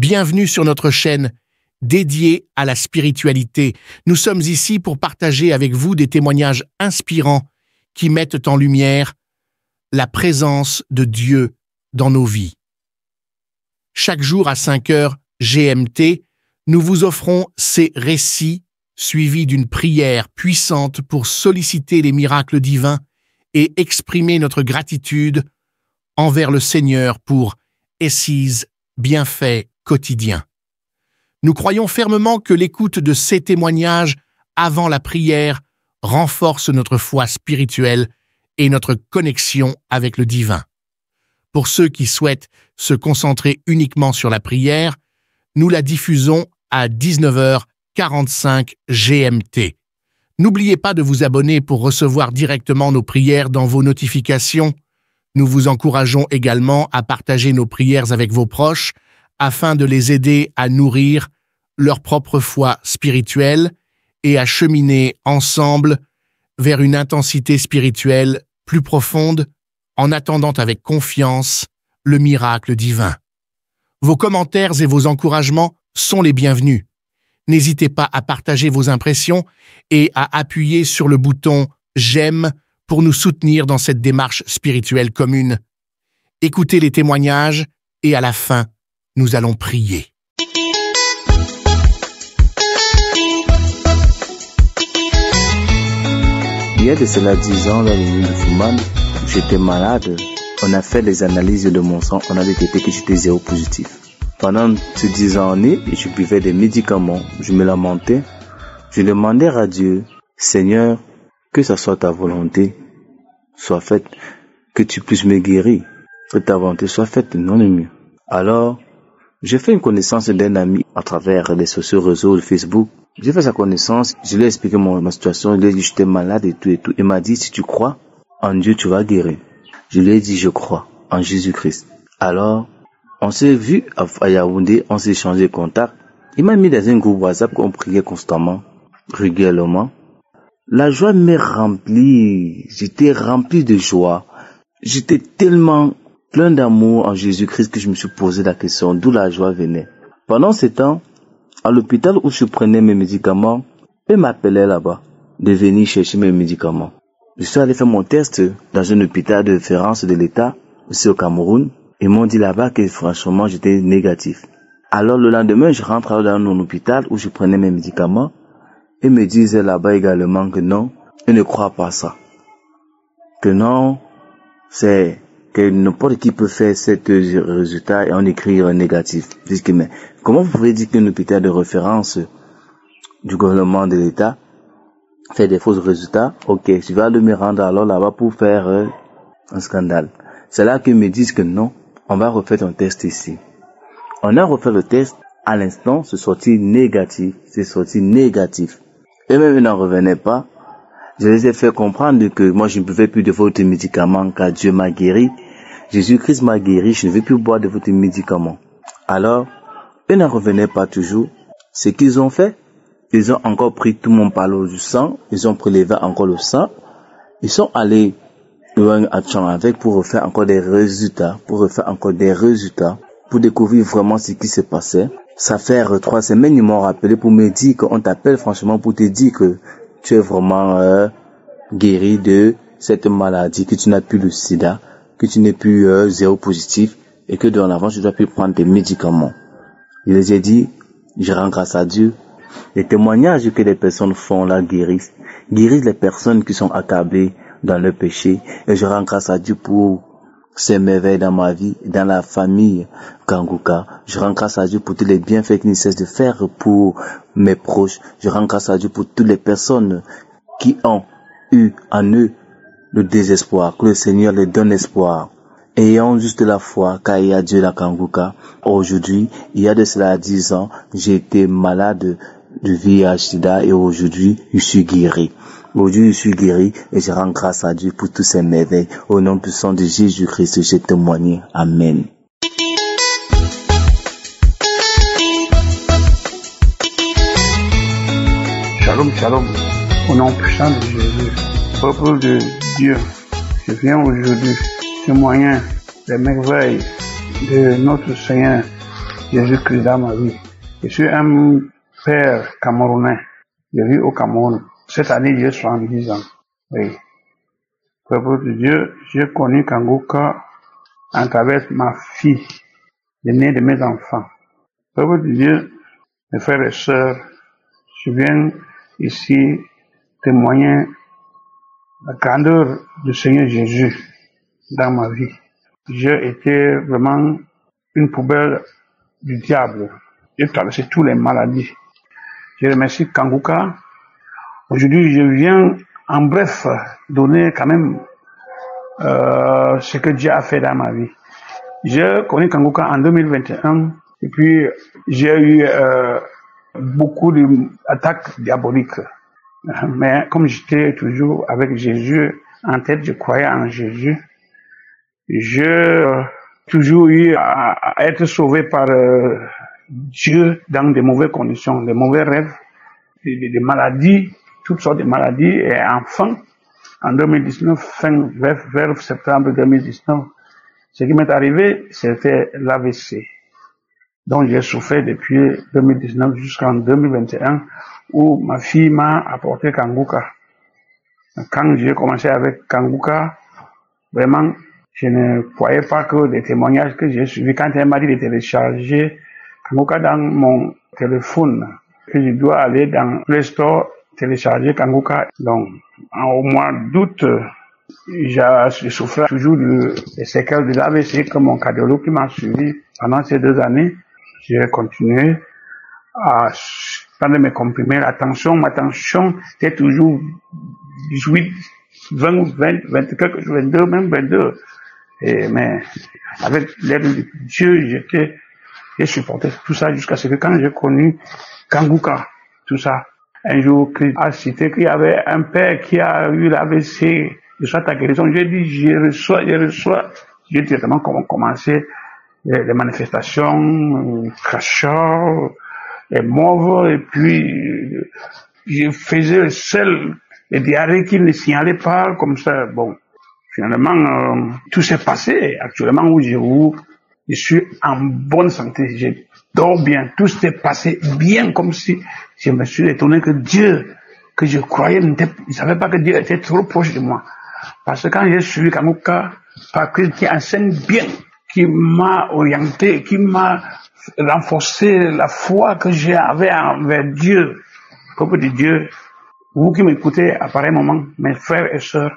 Bienvenue sur notre chaîne dédiée à la spiritualité. Nous sommes ici pour partager avec vous des témoignages inspirants qui mettent en lumière la présence de Dieu dans nos vies. Chaque jour à 5 heures GMT, nous vous offrons ces récits suivis d'une prière puissante pour solliciter les miracles divins et exprimer notre gratitude envers le Seigneur pour ses bienfaits quotidiens. Nous croyons fermement que l'écoute de ces témoignages avant la prière renforce notre foi spirituelle et notre connexion avec le divin. Pour ceux qui souhaitent se concentrer uniquement sur la prière, nous la diffusons à 19h45 GMT. N'oubliez pas de vous abonner pour recevoir directement nos prières dans vos notifications. Nous vous encourageons également à partager nos prières avec vos proches afin de les aider à nourrir leur propre foi spirituelle et à cheminer ensemble vers une intensité spirituelle plus profonde en attendant avec confiance le miracle divin. Vos commentaires et vos encouragements sont les bienvenus. N'hésitez pas à partager vos impressions et à appuyer sur le bouton « J'aime » pour nous soutenir dans cette démarche spirituelle commune. Écoutez les témoignages et à la fin, nous allons prier. Il y a de cela 10 ans, dans le de Fuman, j'étais malade. On a fait des analyses de mon sang, on a détecté que j'étais séropositif. Pendant ces 10 années, je buvais des médicaments, je me lamentais, je demandais à Dieu, Seigneur, que ça soit ta volonté, soit faite, que tu puisses me guérir, que ta volonté soit faite, non le mieux. Alors, j'ai fait une connaissance d'un ami à travers les sociaux réseaux, le Facebook. J'ai fait sa connaissance, je lui ai expliqué ma situation, je lui ai dit que j'étais malade et tout. Il m'a dit, si tu crois en Dieu, tu vas guérir. Je lui ai dit, je crois en Jésus-Christ. Alors, on s'est vu à Yaoundé, on s'est échangé contact. Il m'a mis dans un groupe WhatsApp qu'on priait constamment, régulièrement. La joie m'est remplie, j'étais rempli de joie. J'étais tellement plein d'amour en Jésus-Christ que je me suis posé la question d'où la joie venait. Pendant ce temps, à l'hôpital où je prenais mes médicaments, ils m'appelaient là-bas de venir chercher mes médicaments. Je suis allé faire mon test dans un hôpital de référence de l'État, ici au Cameroun. Ils m'ont dit là-bas que franchement j'étais négatif. Alors le lendemain, je rentre dans mon hôpital où je prenais mes médicaments. Ils me disaient là-bas également que non, ils ne croient pas ça. Que non, c'est que n'importe qui peut faire cet résultat et en écrire un négatif. Je dis que mais comment vous pouvez dire qu'un hôpital de référence du gouvernement de l'État fait des faux résultats? Ok, je vais aller me rendre alors là-bas pour faire un scandale. C'est là qu'ils me disent que non, on va refaire un test ici. On a refait le test, à l'instant, c'est sorti négatif. Et même ils n'en revenaient pas. Je les ai fait comprendre que moi je ne pouvais plus de votre médicaments car Dieu m'a guéri. Jésus-Christ m'a guéri, je ne veux plus boire de votre médicaments. Alors, ils n'en revenaient pas toujours. Ce qu'ils ont fait, ils ont encore pris tout mon palo du sang, ils ont prélevé encore le sang, ils sont allés à champ avec pour refaire encore des résultats, pour découvrir vraiment ce qui se passait. Ça fait 3 semaines, ils m'ont rappelé pour me dire qu'on t'appelle franchement pour te dire que tu es vraiment guéri de cette maladie, que tu n'as plus le sida, que tu n'es plus séropositif et que dorénavant tu ne dois plus prendre des médicaments. Je les ai dit, je rends grâce à Dieu. Les témoignages que les personnes font là guérissent les personnes qui sont accablées dans le péché. Et je rends grâce à Dieu pour ces merveilles dans ma vie, dans la famille Kanguka. Je rends grâce à Dieu pour tous les bienfaits qu'il ne cesse de faire pour mes proches. Je rends grâce à Dieu pour toutes les personnes qui ont eu en eux le désespoir, que le Seigneur les donne espoir. Ayant juste la foi, car il y a Dieu la Kanguka. Aujourd'hui, il y a de cela 10 ans, j'ai été malade du VIH/SIDA et aujourd'hui, je suis guéri. Aujourd'hui, je suis guéri et je rends grâce à Dieu pour tous ces merveilles. Au nom puissant de Jésus-Christ, j'ai témoigné. Amen. Shalom, shalom. Au nom puissant de Jésus, peuple de Dieu, je viens aujourd'hui témoigner des merveilles de notre Seigneur Jésus-Christ dans ma vie. Je suis un père camerounais. Je vis au Cameroun. Cette année, j'ai 70 ans. Oui. Peuple de Dieu, j'ai connu Kanguka à travers ma fille, l'aînée de mes enfants. Peuple de Dieu, mes frères et sœurs, je viens ici témoigner la grandeur du Seigneur Jésus dans ma vie. J'ai été vraiment une poubelle du diable. J'ai traversé toutes les maladies. Je remercie Kanguka. Aujourd'hui, je viens en bref donner quand même ce que Dieu a fait dans ma vie. J'ai connu Kanguka en 2021 et puis j'ai eu beaucoup d'attaques diaboliques. Mais comme j'étais toujours avec Jésus en tête, je croyais en Jésus. J'ai toujours eu à être sauvé par Dieu dans de mauvaises conditions, de mauvais rêves, des maladies, toutes sortes de maladies. Et enfin, en 2019, vers septembre 2019, ce qui m'est arrivé, c'était l'AVC. Donc j'ai souffert depuis 2019 jusqu'en 2021, où ma fille m'a apporté Kanguka. Quand j'ai commencé avec Kanguka, vraiment, je ne croyais pas que les témoignages que j'ai suivis, quand elle m'a dit de télécharger Kanguka dans mon téléphone, que je dois aller dans Play Store télécharger Kanguka. Donc, au mois d'août, je souffrais toujours des séquelles de l'AVC, comme mon cardiologue qui m'a suivi pendant ces 2 années. J'ai continué à prendre mes comprimés. Ma tension était toujours 18, 20, 22, même 22. Mais avec l'aide de Dieu, j'ai supporté tout ça jusqu'à ce que quand j'ai connu Kanguka, tout ça, un jour, Christ a cité qu'il y avait un père qui a eu l'AVC, de soit ta guérison. J'ai dit, je reçois. J'ai directement commencé les manifestations, crachats, les mauves, et puis je faisais seul les diarrhées qui ne signalaient pas, comme ça. Bon, finalement, tout s'est passé. Actuellement, où je suis en bonne santé, je dors bien, tout s'est passé bien, comme si je me suis étonné que Dieu, que je croyais, je ne savais pas que Dieu était trop proche de moi. Parce que quand j'ai suivi Kanguka, par Christ qui enseigne bien, qui m'a orienté, qui m'a renforcé la foi que j'avais envers Dieu, peuple de Dieu, vous qui m'écoutez à pareil moment, mes frères et sœurs,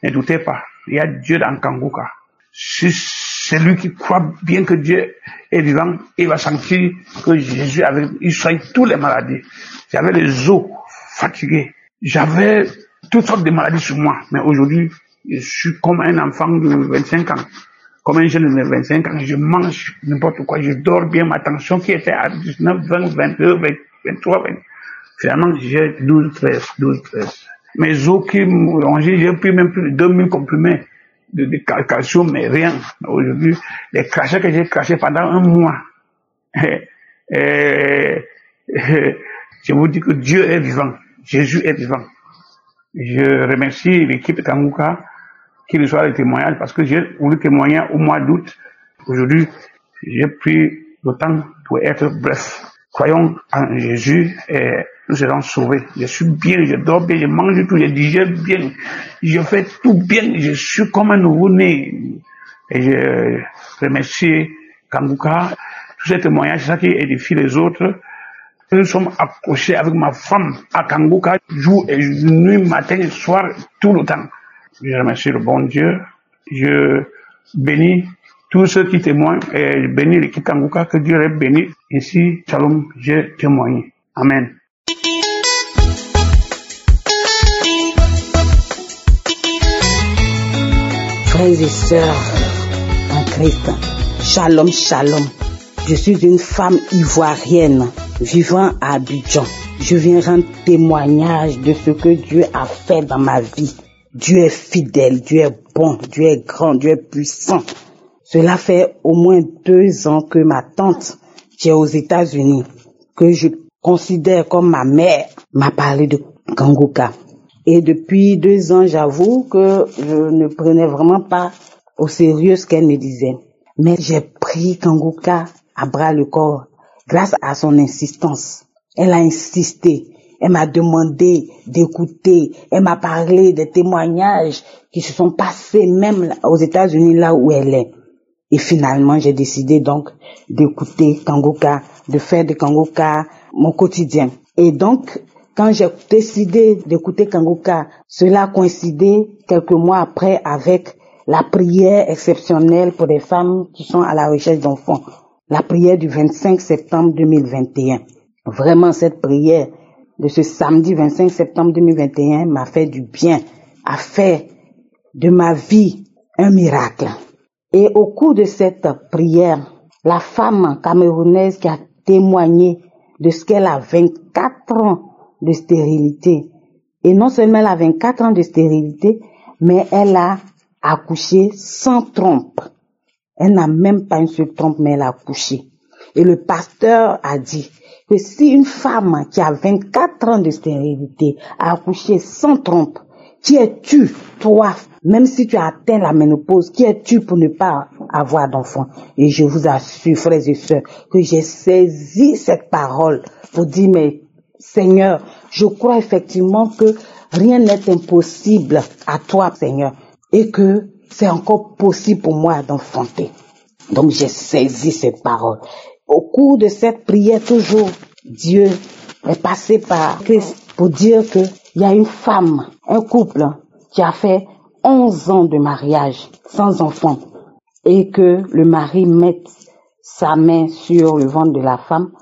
ne doutez pas, il y a Dieu dans Kanguka. Si celui qui croit bien que Dieu est vivant, il va sentir que Jésus il soigne toutes les maladies. J'avais les os fatigués, j'avais toutes sortes de maladies sur moi, mais aujourd'hui, je suis comme un enfant de 25 ans. Comme un jeune de 25 ans, je mange n'importe quoi, je dors bien, ma tension qui était à 19, 20, 22, 23, 20. Finalement, j'ai 12, 13. Mes os qui me rongeaient, j'ai pris même plus de 2000 comprimés de calcium, mais rien. Aujourd'hui, les crachats que j'ai crachés pendant un mois. Je vous dis que Dieu est vivant, Jésus est vivant. Je remercie l'équipe de Kanguka qui reçoit les témoignages parce que j'ai voulu témoigner au mois d'août. Aujourd'hui, j'ai pris le temps pour être bref. Croyons en Jésus et nous serons sauvés. Je suis bien, je dors bien, je mange tout, je digère bien, je fais tout bien, je suis comme un nouveau-né. Et je remercie Kanguka. Tous ces témoignages, c'est ça qui édifie les autres. Nous sommes accrochés avec ma femme à Kanguka, jour et nuit, matin et soir, tout le temps. Je remercie le bon Dieu. Je bénis tous ceux qui témoignent et je bénis l'équipe Kanguka, que Dieu les bénisse. Ici, shalom, j'ai témoigné. Amen. Frères et sœurs en Christ, shalom, shalom. Je suis une femme ivoirienne vivant à Abidjan. Je viens rendre témoignage de ce que Dieu a fait dans ma vie. Dieu est fidèle, Dieu est bon, Dieu est grand, Dieu est puissant. Cela fait au moins 2 ans que ma tante, qui est aux États-Unis, que je considère comme ma mère, m'a parlé de Kanguka. Et depuis 2 ans, j'avoue que je ne prenais vraiment pas au sérieux ce qu'elle me disait. Mais j'ai pris Kanguka à bras le corps grâce à son insistance. Elle a insisté. Elle m'a demandé d'écouter. Elle m'a parlé des témoignages qui se sont passés même aux États-Unis, là où elle est. Et finalement, j'ai décidé donc d'écouter Kangoka, de faire de Kangoka mon quotidien. Et donc, quand j'ai décidé d'écouter Kangoka, cela a coïncidé quelques mois après avec la prière exceptionnelle pour des femmes qui sont à la recherche d'enfants. La prière du 25 septembre 2021. Vraiment, cette prière de ce samedi 25 septembre 2021 m'a fait du bien, a fait de ma vie un miracle. Et au cours de cette prière, la femme camerounaise qui a témoigné de ce qu'elle a 24 ans de stérilité. Et non seulement elle a 24 ans de stérilité, mais elle a accouché sans trompe. Elle n'a même pas une seule trompe, mais elle a accouché. Et le pasteur a dit que si une femme qui a 24 ans de stérilité a accouché sans trompe, qui es-tu, toi, même si tu as atteint la ménopause, qui es-tu pour ne pas avoir d'enfant? Et je vous assure, frères et sœurs, que j'ai saisi cette parole pour dire, mais Seigneur, je crois effectivement que rien n'est impossible à toi, Seigneur, et que c'est encore possible pour moi d'enfanter. Donc j'ai saisi cette parole. Au cours de cette prière, toujours, Dieu est passé par Christ pour dire que il y a une femme, un couple qui a fait 11 ans de mariage sans enfant et que le mari mette sa main sur le ventre de la femme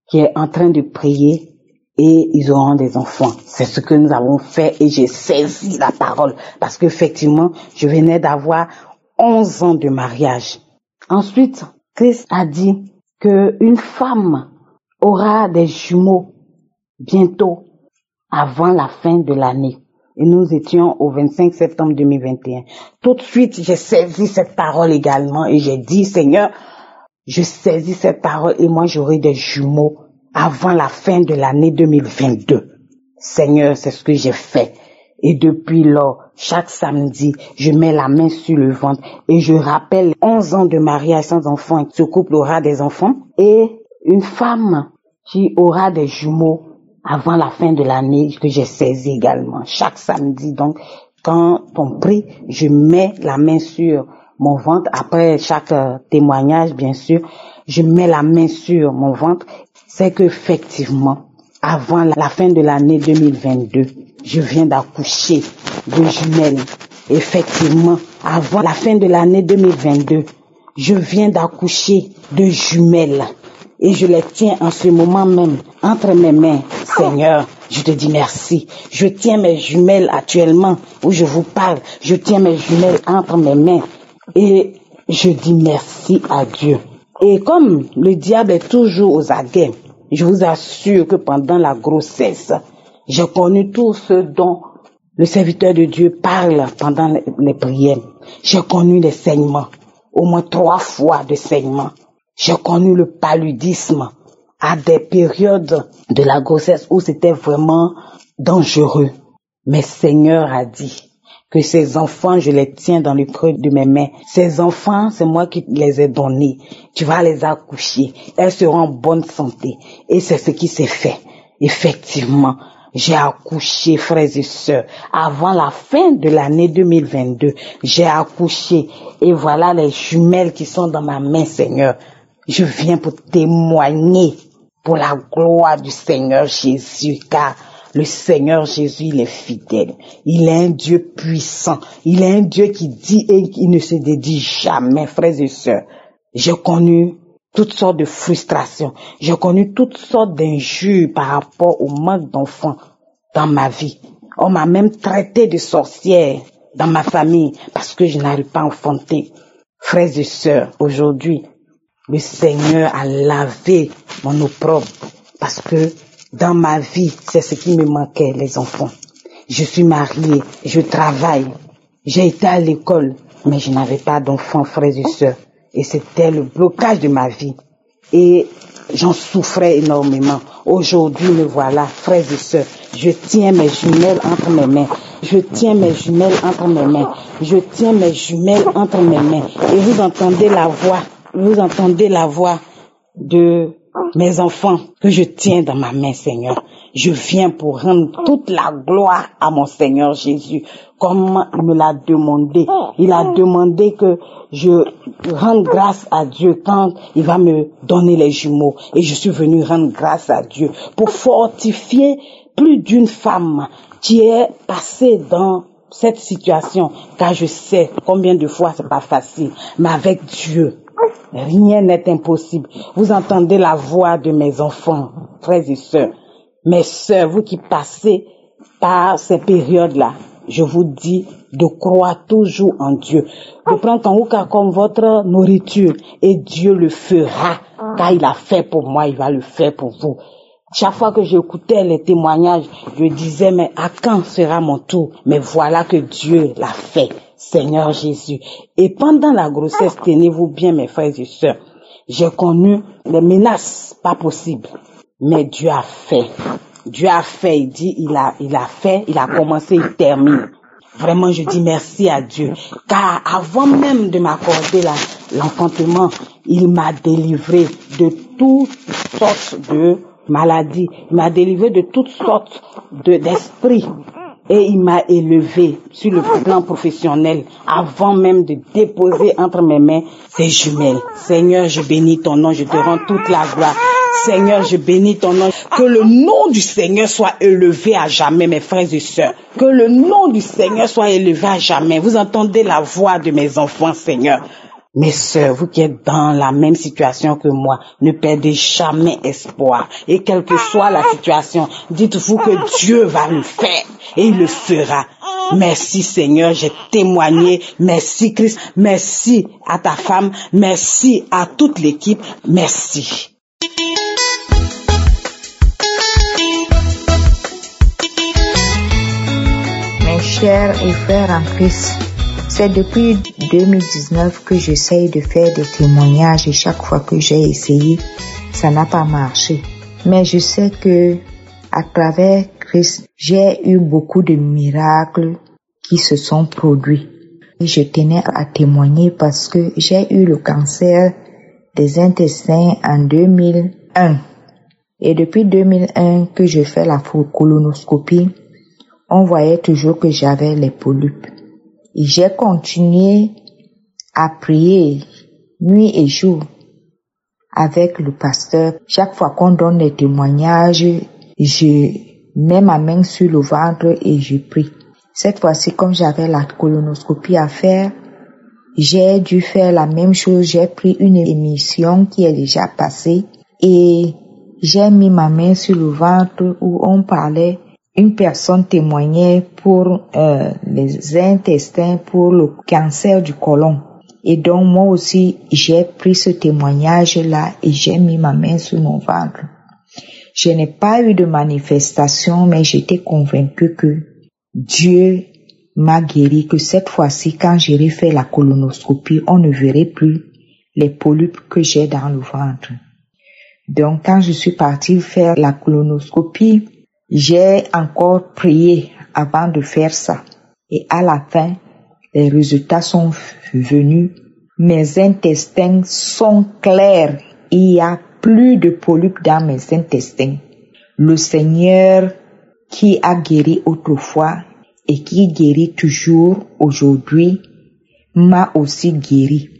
qui est en train de prier et ils auront des enfants. C'est ce que nous avons fait et j'ai saisi la parole parce qu'effectivement, je venais d'avoir 11 ans de mariage. Ensuite, Christ a dit qu'une femme aura des jumeaux bientôt avant la fin de l'année. Et nous étions au 25 septembre 2021. Tout de suite, j'ai saisi cette parole également et j'ai dit, Seigneur, je saisis cette parole et moi j'aurai des jumeaux avant la fin de l'année 2022. Seigneur, c'est ce que j'ai fait. Et depuis lors, chaque samedi, je mets la main sur le ventre et je rappelle 11 ans de mariage sans enfant. Ce couple aura des enfants et une femme qui aura des jumeaux avant la fin de l'année que j'ai saisi également. Chaque samedi, donc, quand on prie, je mets la main sur mon ventre. Après chaque témoignage, bien sûr, je mets la main sur mon ventre. C'est qu'effectivement, avant la fin de l'année 2022, je viens d'accoucher de jumelles. Effectivement, avant la fin de l'année 2022, je viens d'accoucher de jumelles. Et je les tiens en ce moment même entre mes mains. Seigneur, je te dis merci. Je tiens mes jumelles actuellement où je vous parle. Je tiens mes jumelles entre mes mains. Et je dis merci à Dieu. Et comme le diable est toujours aux aguets, je vous assure que pendant la grossesse, j'ai connu tout ce dont le serviteur de Dieu parle pendant les prières. J'ai connu les saignements, au moins 3 fois de saignements. J'ai connu le paludisme à des périodes de la grossesse où c'était vraiment dangereux. Mais Seigneur a dit que ces enfants, je les tiens dans le creux de mes mains. Ces enfants, c'est moi qui les ai donnés. Tu vas les accoucher. Elles seront en bonne santé. Et c'est ce qui s'est fait. Effectivement, j'ai accouché, frères et sœurs. Avant la fin de l'année 2022, j'ai accouché. Et voilà les jumelles qui sont dans ma main, Seigneur. Je viens pour témoigner pour la gloire du Seigneur Jésus, car le Seigneur Jésus, il est fidèle. Il est un Dieu puissant. Il est un Dieu qui dit et qui ne se dédie jamais, frères et sœurs. J'ai connu toutes sortes de frustrations. J'ai connu toutes sortes d'injures par rapport au manque d'enfants dans ma vie. On m'a même traité de sorcière dans ma famille parce que je n'arrive pas à enfanter. Frères et sœurs, aujourd'hui, le Seigneur a lavé mon opprobre parce que dans ma vie, c'est ce qui me manquait, les enfants. Je suis mariée, je travaille, j'ai été à l'école, mais je n'avais pas d'enfants, frères et sœurs. Et c'était le blocage de ma vie. Et j'en souffrais énormément. Aujourd'hui, me voilà, frères et sœurs. Je tiens mes jumelles entre mes mains. Je tiens mes jumelles entre mes mains. Je tiens mes jumelles entre mes mains. Et vous entendez la voix. Vous entendez la voix de mes enfants que je tiens dans ma main, Seigneur. Je viens pour rendre toute la gloire à mon Seigneur Jésus, comme il me l'a demandé. Il a demandé que je rende grâce à Dieu quand il va me donner les jumeaux. Et je suis venue rendre grâce à Dieu pour fortifier plus d'une femme qui est passée dans cette situation, car je sais combien de fois c'est pas facile, mais avec Dieu, rien n'est impossible. Vous entendez la voix de mes enfants, frères et sœurs, mes sœurs, vous qui passez par ces périodes-là, je vous dis de croire toujours en Dieu, de prendre Kangouka comme votre nourriture, et Dieu le fera, car il a fait pour moi, il va le faire pour vous. Chaque fois que j'écoutais les témoignages, je disais, mais à quand sera mon tour? Mais voilà que Dieu l'a fait, Seigneur Jésus. Et pendant la grossesse, tenez-vous bien, mes frères et sœurs, j'ai connu les menaces, pas possibles. Mais Dieu a fait. Dieu a fait, il dit, il a fait, il a commencé, il termine. Vraiment, je dis merci à Dieu. Car avant même de m'accorder l'enfantement, il m'a délivré de toutes sortes de maladies. Il m'a délivré de toutes sortes d'esprits. Et il m'a élevé sur le plan professionnel avant même de déposer entre mes mains ces jumelles. Seigneur, je bénis ton nom, je te rends toute la gloire. Seigneur, je bénis ton nom. Que le nom du Seigneur soit élevé à jamais, mes frères et sœurs. Que le nom du Seigneur soit élevé à jamais. Vous entendez la voix de mes enfants, Seigneur. Mes sœurs, vous qui êtes dans la même situation que moi, ne perdez jamais espoir. Et quelle que soit la situation, dites-vous que Dieu va le faire et il le fera. Merci Seigneur, j'ai témoigné. Merci Christ. Merci à ta femme. Merci à toute l'équipe. Merci. Mes chers et frères en Christ, c'est depuis 2019 que j'essaye de faire des témoignages et chaque fois que j'ai essayé, ça n'a pas marché. Mais je sais que à travers Christ, j'ai eu beaucoup de miracles qui se sont produits. Et je tenais à témoigner parce que j'ai eu le cancer des intestins en 2001. Et depuis 2001 que je fais la colonoscopie, on voyait toujours que j'avais les polypes. Et j'ai continué à prier nuit et jour avec le pasteur. Chaque fois qu'on donne des témoignages, je mets ma main sur le ventre et je prie. Cette fois-ci, comme j'avais la colonoscopie à faire, j'ai dû faire la même chose. J'ai pris une émission qui est déjà passée et j'ai mis ma main sur le ventre où on parlait. Une personne témoignait pour les intestins, pour le cancer du côlon. Et donc moi aussi, j'ai pris ce témoignage-là et j'ai mis ma main sur mon ventre. Je n'ai pas eu de manifestation, mais j'étais convaincue que Dieu m'a guéri, que cette fois-ci, quand j'aurai fait la colonoscopie, on ne verrait plus les polypes que j'ai dans le ventre. Donc quand je suis partie faire la colonoscopie, j'ai encore prié avant de faire ça. Et à la fin, les résultats sont venus. Mes intestins sont clairs. Il n'y a plus de polypes dans mes intestins. Le Seigneur qui a guéri autrefois et qui guérit toujours aujourd'hui m'a aussi guéri.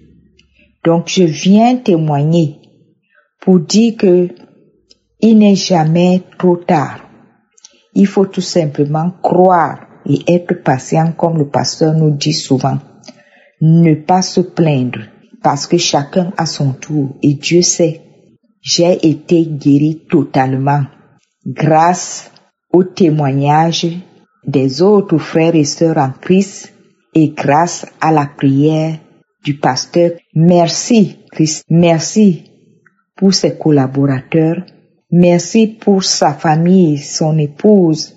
Donc je viens témoigner pour dire que il n'est jamais trop tard. Il faut tout simplement croire et être patient comme le pasteur nous dit souvent. Ne pas se plaindre parce que chacun a son tour et Dieu sait. J'ai été guéri totalement grâce au témoignage des autres frères et sœurs en Christ et grâce à la prière du pasteur. Merci Christ, merci pour ses collaborateurs. Merci pour sa famille, son épouse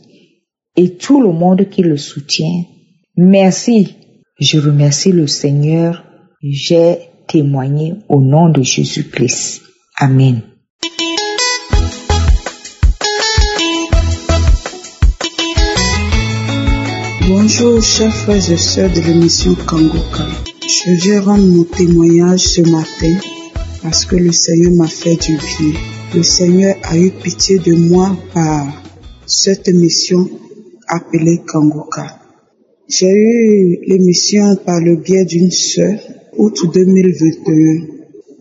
et tout le monde qui le soutient. Merci. Je remercie le Seigneur. J'ai témoigné au nom de Jésus-Christ. Amen. Bonjour chers frères et sœurs de l'émission Kangouka. Je viens rendre mon témoignage ce matin parce que le Seigneur m'a fait du bien. Le Seigneur a eu pitié de moi par cette émission appelée Kangoka. J'ai eu l'émission par le biais d'une sœur, août 2021.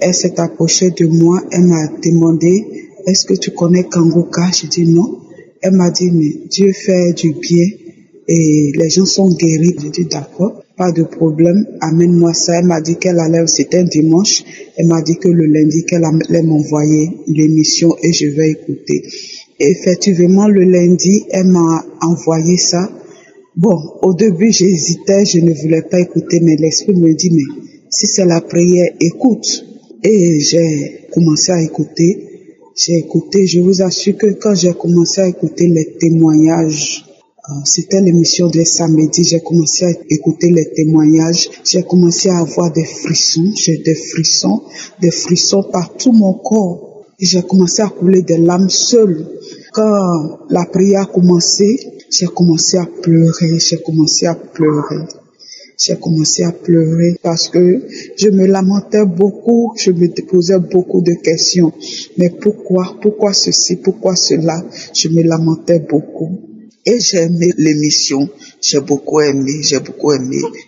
Elle s'est approchée de moi, elle m'a demandé « Est-ce que tu connais Kangoka ?» J'ai dit non. Elle m'a dit « Mais Dieu fait du bien et les gens sont guéris. » J'ai dit « D'accord, pas de problème, amène-moi ça. » Elle m'a dit qu'elle allait, c'était un dimanche, elle m'a dit que le lundi qu'elle allait m'envoyer l'émission et je vais écouter. Et effectivement, le lundi, elle m'a envoyé ça. Bon, au début, j'hésitais, je ne voulais pas écouter, mais l'Esprit me dit, mais si c'est la prière, écoute. Et j'ai commencé à écouter. J'ai écouté, je vous assure que quand j'ai commencé à écouter les témoignages, c'était l'émission de samedi, j'ai commencé à écouter les témoignages, j'ai commencé à avoir des frissons, j'ai des frissons par tout mon corps. J'ai commencé à couler des larmes seule. Quand la prière a commencé, j'ai commencé à pleurer parce que je me lamentais beaucoup, je me posais beaucoup de questions. Mais pourquoi ceci, pourquoi cela? Je me lamentais beaucoup. Et j'ai aimé l'émission, j'ai beaucoup aimé.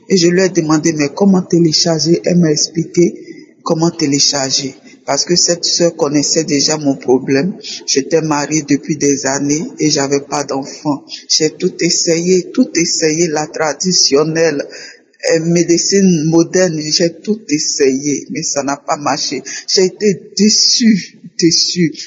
Et je lui ai demandé, mais comment télécharger? Elle m'a expliqué comment télécharger. Parce que cette sœur connaissait déjà mon problème. J'étais mariée depuis des années et j'avais pas d'enfant. J'ai tout essayé, la traditionnelle, médecine moderne, j'ai tout essayé, mais ça n'a pas marché. J'ai été déçue.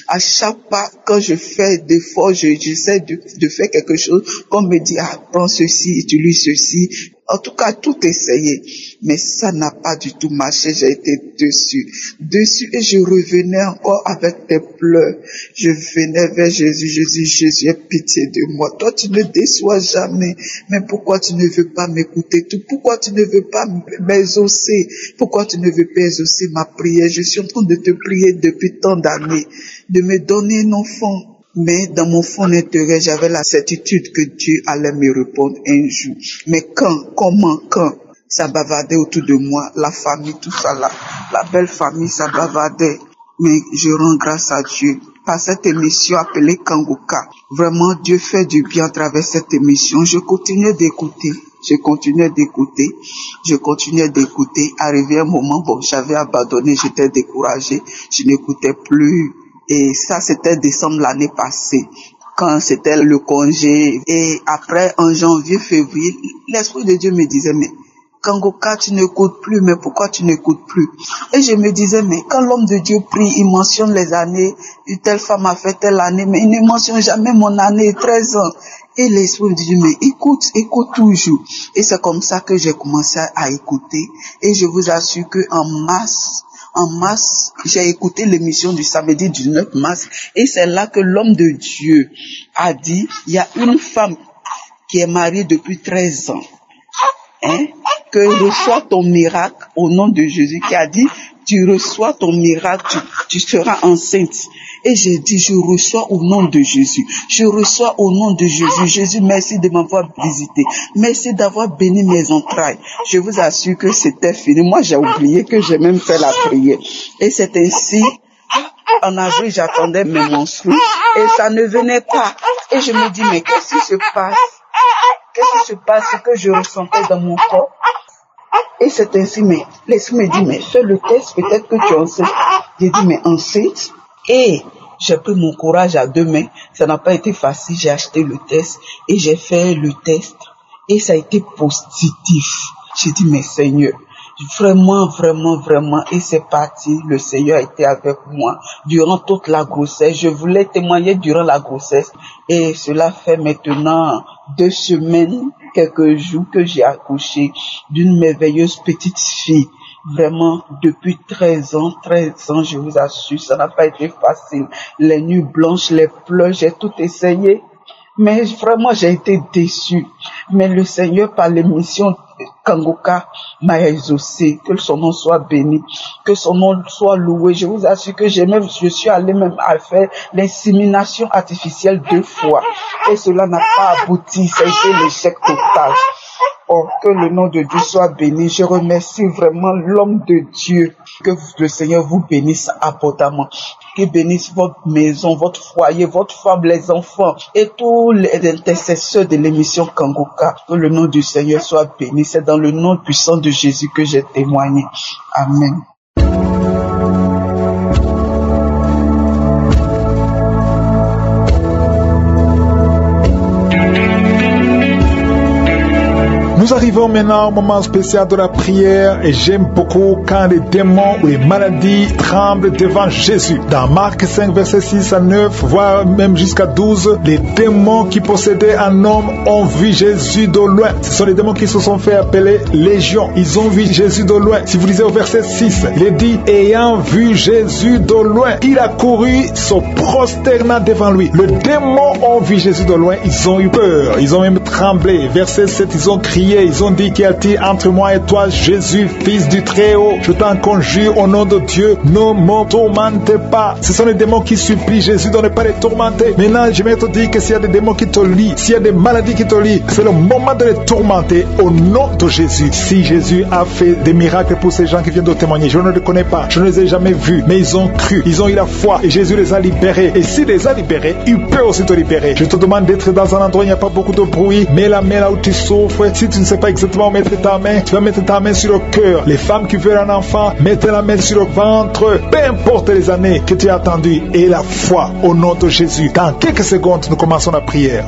À chaque pas, quand je fais d'efforts, j'essaie de faire quelque chose, qu'on me dit, prends ceci, utilise ceci. En tout cas, tout essayé. Mais ça n'a pas du tout marché. J'ai été déçue et je revenais encore avec des pleurs. Je venais vers Jésus. Jésus, aie pitié de moi. Toi, tu ne déçois jamais. Mais pourquoi tu ne veux pas m'écouter? Pourquoi tu ne veux pas m'exaucer? Pourquoi tu ne veux pas exaucer ma prière? Je suis en train de te prier depuis tant d'années, de me donner un enfant. Mais dans mon fond intérieur, j'avais la certitude que Dieu allait me répondre un jour. Mais comment, ça bavardait autour de moi, la famille, tout ça là, la belle famille, ça bavardait. Mais je rends grâce à Dieu par cette émission appelée Kangoka. Vraiment, Dieu fait du bien à travers cette émission. Je continuais d'écouter. Arrivé un moment, bon, j'avais abandonné, j'étais découragée, je n'écoutais plus. Et ça, c'était décembre l'année passée, quand c'était le congé. Et après, en janvier, février, l'Esprit de Dieu me disait, mais Kangoka, tu n'écoutes plus, mais pourquoi tu n'écoutes plus? Et je me disais, mais quand l'homme de Dieu prie, il mentionne les années, une telle femme a fait telle année, mais il ne mentionne jamais mon année, 13 ans. Et l'Esprit me dit, mais écoute toujours. Et c'est comme ça que j'ai commencé à écouter. Et je vous assure que en mars, j'ai écouté l'émission du samedi 19 mars et c'est là que l'homme de Dieu a dit, il y a une femme qui est mariée depuis 13 ans, que reçois ton miracle au nom de Jésus, qui a dit, tu reçois ton miracle, tu seras enceinte. Et j'ai dit, je reçois au nom de Jésus. Je reçois au nom de Jésus. Jésus, merci de m'avoir visité. Merci d'avoir béni mes entrailles. Je vous assure que c'était fini. Moi, j'ai oublié que j'ai même fait la prière. Et c'est ainsi, en avril, j'attendais mes menstrues et ça ne venait pas. Et je me dis, mais qu'est-ce qui se passe? Qu'est-ce qui se passe? Ce que je ressentais dans mon corps. Et c'est ainsi, mais l'Esprit me dit, mais fais le test, peut-être que tu es enceinte. J'ai dit, mais enceinte? Et j'ai pris mon courage à deux mains. Ça n'a pas été facile. J'ai acheté le test et j'ai fait le test. Et ça a été positif. J'ai dit, mais Seigneur, vraiment. Et c'est parti. Le Seigneur a été avec moi durant toute la grossesse. Je voulais témoigner durant la grossesse. Et cela fait maintenant 2 semaines, quelques jours que j'ai accouché d'une merveilleuse petite fille. Vraiment, depuis 13 ans, je vous assure, ça n'a pas été facile. Les nuits blanches, les pleurs, j'ai tout essayé. Mais vraiment, j'ai été déçue. Mais le Seigneur, par l'émission Kangoka, m'a exaucé. Que son nom soit béni. Que son nom soit loué. Je vous assure que je suis allée même à faire l'insémination artificielle 2 fois. Et cela n'a pas abouti. Ça a été l'échec total. Oh, que le nom de Dieu soit béni. Je remercie vraiment l'homme de Dieu. Que le Seigneur vous bénisse abondamment. Qu'il bénisse votre maison, votre foyer, votre femme, les enfants et tous les intercesseurs de l'émission Kangoka. Que le nom du Seigneur soit béni. C'est dans le nom puissant de Jésus que j'ai témoigné. Amen. Nous arrivons maintenant au moment spécial de la prière et j'aime beaucoup quand les démons ou les maladies tremblent devant Jésus. Dans Marc 5, versets 6 à 9, voire même jusqu'à 12, les démons qui possédaient un homme ont vu Jésus de loin. Ce sont les démons qui se sont fait appeler légions. Ils ont vu Jésus de loin. Si vous lisez au verset 6, il est dit, ayant vu Jésus de loin, il a couru, se prosternant devant lui. Les démons ont vu Jésus de loin, ils ont eu peur, ils ont même tremblé. Verset 7, ils ont crié. Ils ont dit, qu'y a-t-il entre moi et toi, Jésus, fils du Très-Haut? Je t'en conjure au nom de Dieu, ne me tourmente pas. Ce sont les démons qui supplient Jésus de ne pas les tourmenter. Maintenant, je vais te dire que s'il y a des démons qui te lient, s'il y a des maladies qui te lient, c'est le moment de les tourmenter au nom de Jésus. Si Jésus a fait des miracles pour ces gens qui viennent de témoigner, je ne les connais pas, je ne les ai jamais vus, mais ils ont cru, ils ont eu la foi et Jésus les a libérés. Et s'il les a libérés, il peut aussi te libérer. Je te demande d'être dans un endroit où il n'y a pas beaucoup de bruit, mets la main là où tu souffres. Si tu ne sais pas exactement où mettre ta main, tu vas mettre ta main sur le cœur. Les femmes qui veulent un enfant, mettez la main sur le ventre. Peu importe les années que tu as attendues, et la foi au nom de Jésus. Dans quelques secondes, nous commençons la prière.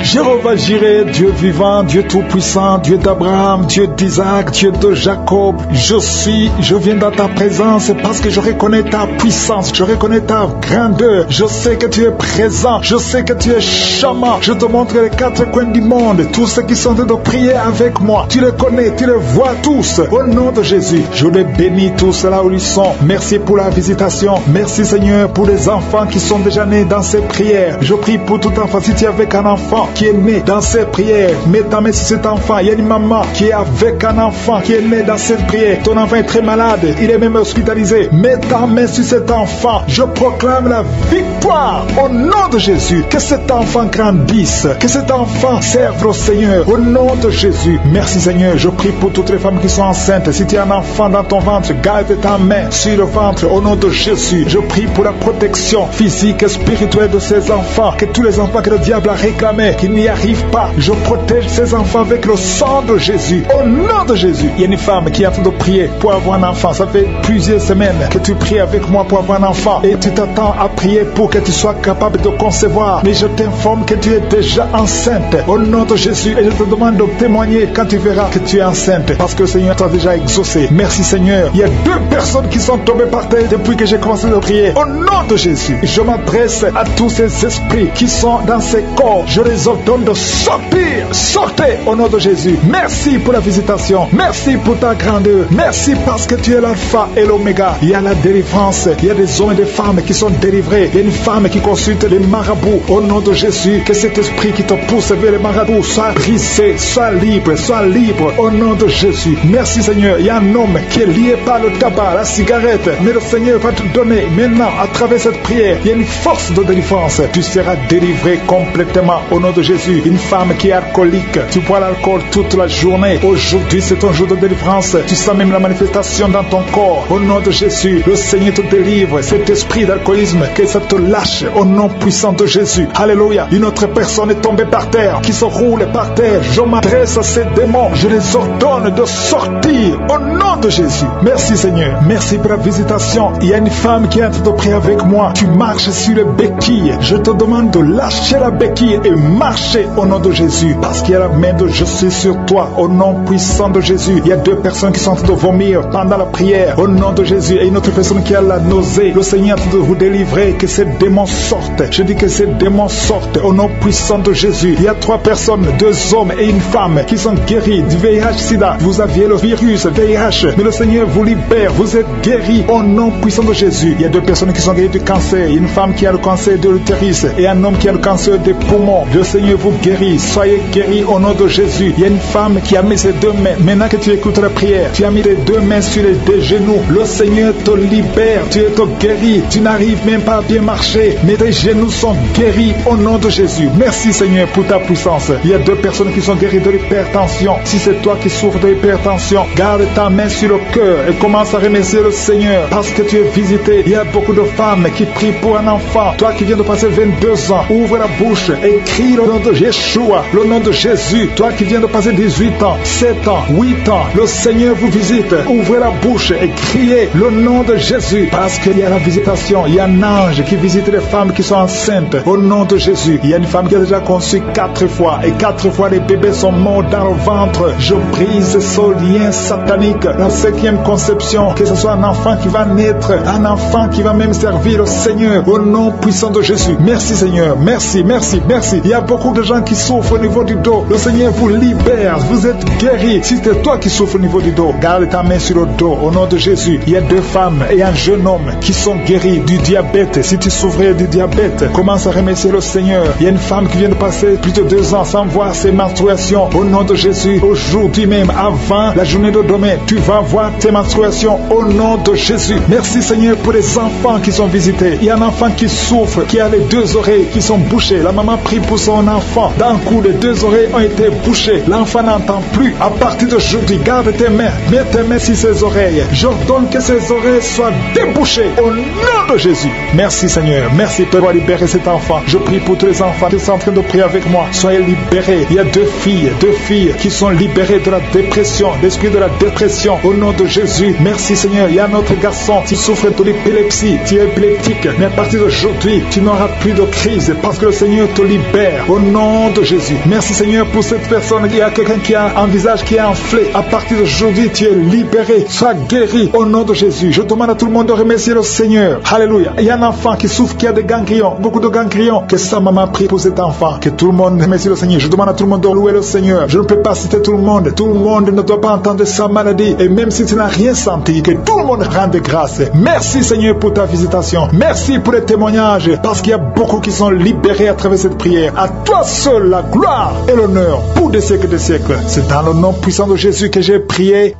Jéhovah Jireh, Dieu vivant, Dieu tout-puissant, Dieu d'Abraham, Dieu d'Isaac, Dieu de Jacob, je viens dans ta présence parce que je reconnais ta puissance, je reconnais ta grandeur, je sais que tu es présent, je sais que tu es charmant, je te montre les quatre coins du monde, tous ceux qui sont en train de prier avec moi, tu les connais, tu les vois tous, au nom de Jésus, je les bénis tous là où ils sont, merci pour la visitation, merci Seigneur pour les enfants qui sont déjà nés dans ces prières, je prie pour tout enfant, si tu es avec un enfant, qui est né dans cette prière, mets ta main sur cet enfant. Il y a une maman qui est avec un enfant qui est né dans cette prière. Ton enfant est très malade, il est même hospitalisé. Mets ta main sur cet enfant. Je proclame la victoire au nom de Jésus. Que cet enfant grandisse, que cet enfant serve au Seigneur au nom de Jésus. Merci Seigneur. Je prie pour toutes les femmes qui sont enceintes. Si tu as un enfant dans ton ventre, garde ta main sur le ventre au nom de Jésus. Je prie pour la protection physique et spirituelle de ces enfants. Que tous les enfants que le diable a réclamés, qu'il n'y arrive pas. Je protège ces enfants avec le sang de Jésus. Au nom de Jésus. Il y a une femme qui est en train de prier pour avoir un enfant. Ça fait plusieurs semaines que tu pries avec moi pour avoir un enfant. Et tu t'attends à prier pour que tu sois capable de concevoir. Mais je t'informe que tu es déjà enceinte. Au nom de Jésus. Et je te demande de témoigner quand tu verras que tu es enceinte. Parce que le Seigneur t'a déjà exaucé. Merci Seigneur. Il y a 2 personnes qui sont tombées par terre depuis que j'ai commencé à prier. Au nom de Jésus. Je m'adresse à tous ces esprits qui sont dans ces corps. Je les ordonne de sortir. Sortez au nom de Jésus. Merci pour la visitation. Merci pour ta grandeur. Merci parce que tu es l'alpha et l'oméga. Il y a la délivrance. Il y a des hommes et des femmes qui sont délivrés. Il y a une femme qui consulte les marabouts. Au nom de Jésus, que cet esprit qui te pousse vers les marabouts soit brisé, soit libre, soit libre. Au nom de Jésus. Merci Seigneur. Il y a un homme qui est lié par le tabac, la cigarette. Mais le Seigneur va te donner maintenant, à travers cette prière, il y a une force de délivrance. Tu seras délivré complètement au nom de Jésus. Une femme qui est alcoolique, tu bois l'alcool toute la journée. Aujourd'hui, c'est ton jour de délivrance. Tu sens même la manifestation dans ton corps. Au nom de Jésus, le Seigneur te délivre. Cet esprit d'alcoolisme, que ça te lâche au nom puissant de Jésus. Alléluia. Une autre personne est tombée par terre, qui se roule par terre. Je m'adresse à ces démons. Je les ordonne de sortir au nom de Jésus. Merci Seigneur. Merci pour la visitation. Il y a une femme qui est en train de prier avec moi. Tu marches sur les béquilles. Je te demande de lâcher la béquille et marcher au nom de Jésus. Parce qu'il y a la main de je suis sur toi. Au nom puissant de Jésus. Il y a 2 personnes qui sont en train de vomir pendant la prière. Au nom de Jésus. Et une autre personne qui a la nausée. Le Seigneur est en train de vous délivrer. Que ces démons sortent. Je dis que ces démons sortent au nom puissant de Jésus. Il y a 3 personnes, 2 hommes et une femme qui sont guéris du VIH-Sida. Vous aviez le virus VIH, mais le Seigneur vous libère. Vous êtes guéris au nom puissant de Jésus. Il y a 2 personnes qui sont guéries du cancer. Une femme qui a le cancer de l'utérus et un homme qui a le cancer des poumons. Le Seigneur vous guérit. Soyez guéris guéris au nom de Jésus. Il y a une femme qui a mis ses deux mains. Maintenant que tu écoutes la prière, tu as mis les deux mains sur les deux genoux. Le Seigneur te libère, tu es guéri. Tu n'arrives même pas à bien marcher, mais tes genoux sont guéris au nom de Jésus. Merci Seigneur pour ta puissance. Il y a deux personnes qui sont guéries de l'hypertension. Si c'est toi qui souffres de l'hypertension, garde ta main sur le cœur et commence à remercier le Seigneur parce que tu es visité. Il y a beaucoup de femmes qui prient pour un enfant. Toi qui viens de passer 22 ans, ouvre la bouche et crie le nom de Yeshua, le nom de Jésus. Toi qui viens de passer 18 ans, 7 ans, 8 ans, le Seigneur vous visite. Ouvrez la bouche et criez le nom de Jésus parce qu'il y a la visitation. Il y a un ange qui visite les femmes qui sont enceintes au nom de Jésus. Il y a une femme qui a déjà conçu 4 fois et 4 fois les bébés sont morts dans le ventre. Je brise ce lien satanique. La 5e conception, que ce soit un enfant qui va naître, un enfant qui va même servir le Seigneur au nom puissant de Jésus. Merci Seigneur, merci, merci, merci. Il y a beaucoup de gens qui souffrent au niveau du dos. Le Seigneur vous libère, vous êtes guéris. Si c'est toi qui souffres au niveau du dos, garde ta main sur le dos au nom de Jésus. Il y a 2 femmes et un jeune homme qui sont guéris du diabète. Si tu souffrais du diabète, commence à remercier le Seigneur. Il y a une femme qui vient de passer plus de 2 ans sans voir ses menstruations. Au nom de Jésus, aujourd'hui même, avant la journée de demain, tu vas voir tes menstruations au nom de Jésus. Merci Seigneur pour les enfants qui sont visités. Il y a un enfant qui souffre, qui a les 2 oreilles qui sont bouchées. La maman prie pour son enfant. D'un coup, les 2 oreilles ont été bouchées. L'enfant n'entend plus. À partir d'aujourd'hui, garde tes mains. Mets tes mains sur ses oreilles. J'ordonne que ses oreilles soient débouchées au nom de Jésus. Merci Seigneur. Merci pour libérer cet enfant. Je prie pour tous les enfants qui sont en train de prier avec moi. Soyez libérés. Il y a 2 filles qui sont libérées de la dépression, l'esprit de la dépression au nom de Jésus. Merci Seigneur. Il y a un autre garçon qui souffre de l'épilepsie. Tu es épileptique, mais à partir d'aujourd'hui, tu n'auras plus de crise parce que le Seigneur te libère au nom de Jésus. Merci Seigneur pour cette personne. Il y a quelqu'un qui a un visage qui est enflé. À partir d'aujourd'hui, tu es libéré. Sois guéri au nom de Jésus. Je demande à tout le monde de remercier le Seigneur. Alléluia. Il y a un enfant qui souffre, qui a des ganglions, beaucoup de ganglions. Que sa maman prie pour cet enfant. Que tout le monde remercie le Seigneur. Je demande à tout le monde de louer le Seigneur. Je ne peux pas citer tout le monde. Tout le monde ne doit pas entendre sa maladie. Et même si tu n'as rien senti, que tout le monde rende grâce. Merci Seigneur pour ta visitation. Merci pour les témoignages. Parce qu'il y a beaucoup qui sont libérés à travers cette prière. À toi seul la gloire et l'honneur pour des siècles et des siècles. C'est dans le nom puissant de Jésus que j'ai prié.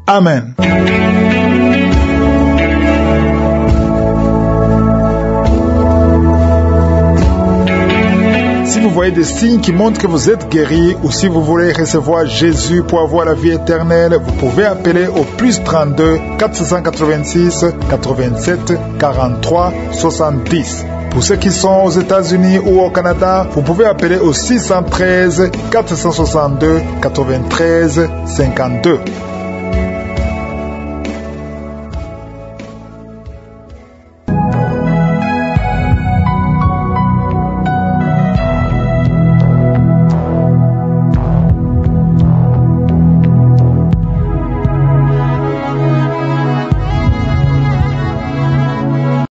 Amen. Si vous voyez des signes qui montrent que vous êtes guéri ou si vous voulez recevoir Jésus pour avoir la vie éternelle, vous pouvez appeler au plus 32 486 87 43 70. Pour ceux qui sont aux États-Unis ou au Canada, vous pouvez appeler au 613 462 93 52.